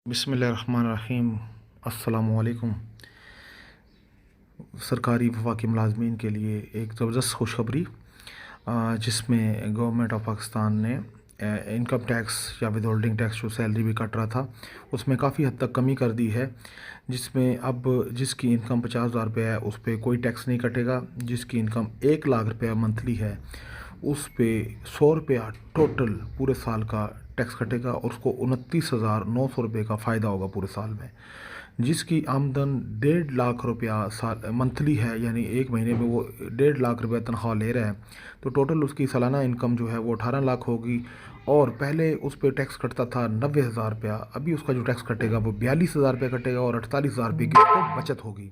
बिस्मिल्लाहिर्रहमानिर्रहीम। अस्सलाम वालेकुम। सरकारी वफाकी मुलाजमीन के लिए एक ज़बरदस्त खुशखबरी, जिसमें गवर्नमेंट ऑफ पाकिस्तान ने इनकम टैक्स या विद होल्डिंग टैक्स जो सैलरी भी कट रहा था उसमें काफ़ी हद तक कमी कर दी है। जिसमें अब जिसकी इनकम 50,000 रुपये है उस पर कोई टैक्स नहीं कटेगा। जिसकी इनकम 1 लाख रुपये मंथली है उस पे 100 रुपया टोटल पूरे साल का टैक्स कटेगा और उसको 29,900 रुपये का फ़ायदा होगा पूरे साल में। जिसकी आमदन 1.5 लाख रुपया साल मंथली है, यानी एक महीने में वो 1.5 लाख रुपया तनख्वाह ले रहा है, तो टोटल उसकी सालाना इनकम जो है वो 18 लाख होगी। और पहले उस पर टैक्स कटता था 90,000 रुपया, अभी उसका जो टैक्स कटेगा वो 42,000 रुपये कटेगा और 48,000 रुपये की उसको बचत होगी।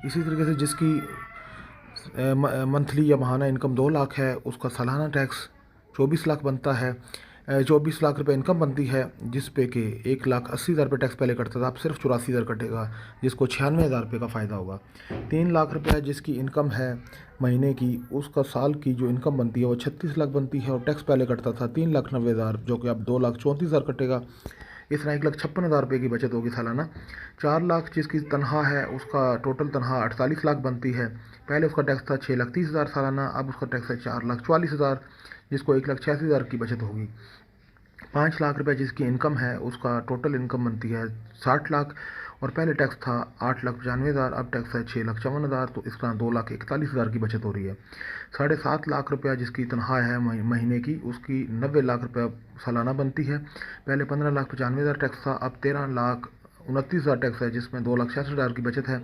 इसी तरीके से जिसकी मंथली या माहाना इनकम 2 लाख है उसका सालाना टैक्स 24 लाख बनता है। 24 लाख रुपए इनकम बनती है, जिस पे कि 1,80,000 रुपये टैक्स पहले कटता था, अब सिर्फ 84,000 कटेगा, जिसको 96,000 रुपये का फ़ायदा होगा। 3 लाख रुपया जिसकी इनकम है महीने की, उसका साल की जो इनकम बनती है वो 36 लाख बनती है और टैक्स पहले कटता था 3,90,000, जो कि अब 2,34,000 कटेगा। इस तरह 1,56,000 रुपये की बचत होगी सालाना। 4 लाख जिसकी तनख्वाह है उसका टोटल तनख्वाह 48 लाख बनती है। पहले उसका टैक्स था 6,30,000 सालाना, अब उसका टैक्स है 4,44,000, जिसको 1,86,000 की बचत होगी। 5 लाख रुपए जिसकी इनकम है उसका टोटल इनकम बनती है 60 लाख और पहले टैक्स था 8,95,000, अब टैक्स है 6,54,000, तो इस तरह 2,41,000 की बचत हो रही है। 7.5 लाख रुपया जिसकी तनख्वाह है महीने की, उसकी 90 लाख रुपया सालाना बनती है। पहले 15,95,000 टैक्स था, अब 13,29,000 टैक्स है, जिसमें 2,66,000 की बचत है।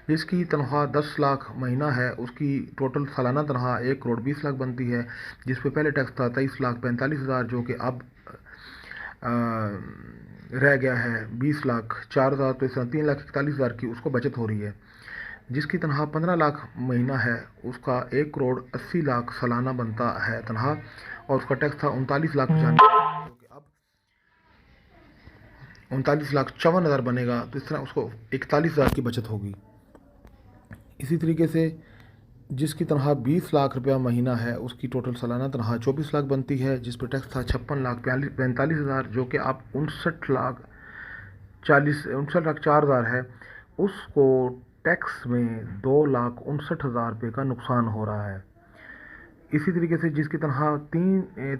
जिसकी तनख्वाह 10 लाख महीना है उसकी टोटल सालाना तनख्वाह 1,20,00,000 बनती है, जिस पे पहले टैक्स था 23,45,000, जो कि अब रह गया है 20,04,000, तो इस तरह 3,41,000 की उसको बचत हो रही है। जिसकी तनख्वाह 15 लाख महीना है उसका 1,80,00,000 सालाना बनता है तनख्वाह और उसका टैक्स था 39,95,000, जो कि अब 39,54,000 बनेगा, तो इस तरह उसको 41,000 की बचत होगी। इसी तरीके से जिसकी तनख्वाह 20 लाख रुपया महीना है उसकी टोटल सालाना तनख्वाह 24 लाख बनती है, जिस पर टैक्स था 56,45,000, जो कि अब 59,04,000 है। उसको टैक्स में 2,59,000 रुपये का नुकसान हो रहा है। इसी तरीके से जिसकी तनख्वाह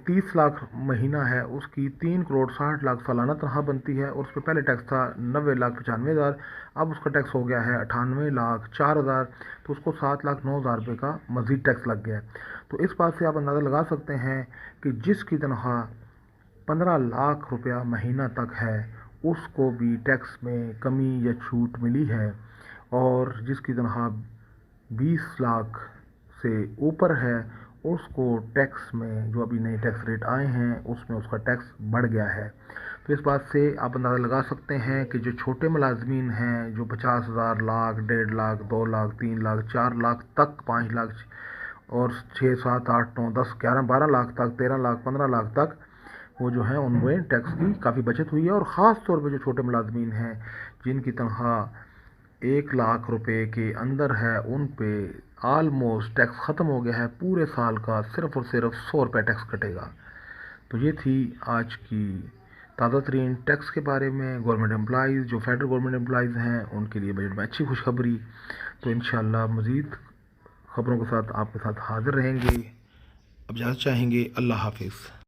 30 लाख महीना है उसकी 3,60,00,000 सालाना तनख्वाह बनती है और उस पर पहले टैक्स था 90,95,000, अब उसका टैक्स हो गया है 98,04,000, तो उसको 7,09,000 रुपये का मज़ीद टैक्स लग गया है। तो इस बात से आप अंदाज़ा लगा सकते हैं कि जिसकी तनख्वाह 15 लाख रुपया महीना तक है उसको भी टैक्स में कमी या छूट मिली है, और जिसकी तनख्वाह 20 लाख से ऊपर है उसको टैक्स में जो अभी नए टैक्स रेट आए हैं उसमें उसका टैक्स बढ़ गया है। तो इस बात से आप अंदाज़ा लगा सकते हैं कि जो छोटे मुलाजमीन हैं, जो 50,000, लाख, 1.5 लाख, 2 लाख, 3 लाख, 4 लाख तक, 5 लाख और 6, 7, 8, 9, 10, 11, 12 लाख तक, 13 लाख, 15 लाख तक, वो जो है उनमें टैक्स की काफ़ी बचत हुई है। और ख़ास तौर पे जो छोटे मुलाजमीन हैं जिनकी तनख्वाह 1 लाख रुपए के अंदर है उन पे आलमोस्ट टैक्स ख़त्म हो गया है। पूरे साल का सिर्फ़ और सिर्फ 100 रुपये टैक्स कटेगा। तो ये थी आज की ताज़ा तरीन टैक्स के बारे में। गवर्नमेंट एम्प्लॉइज़ जो फेडरल गवर्नमेंट एम्प्लॉइज़ हैं उनके लिए बजट में अच्छी खुशखबरी। तो इंशाअल्लाह मज़ीद ख़बरों के साथ आपके साथ हाज़िर रहेंगे। अब इजाज़त चाहेंगे। अल्लाह हाफिज़।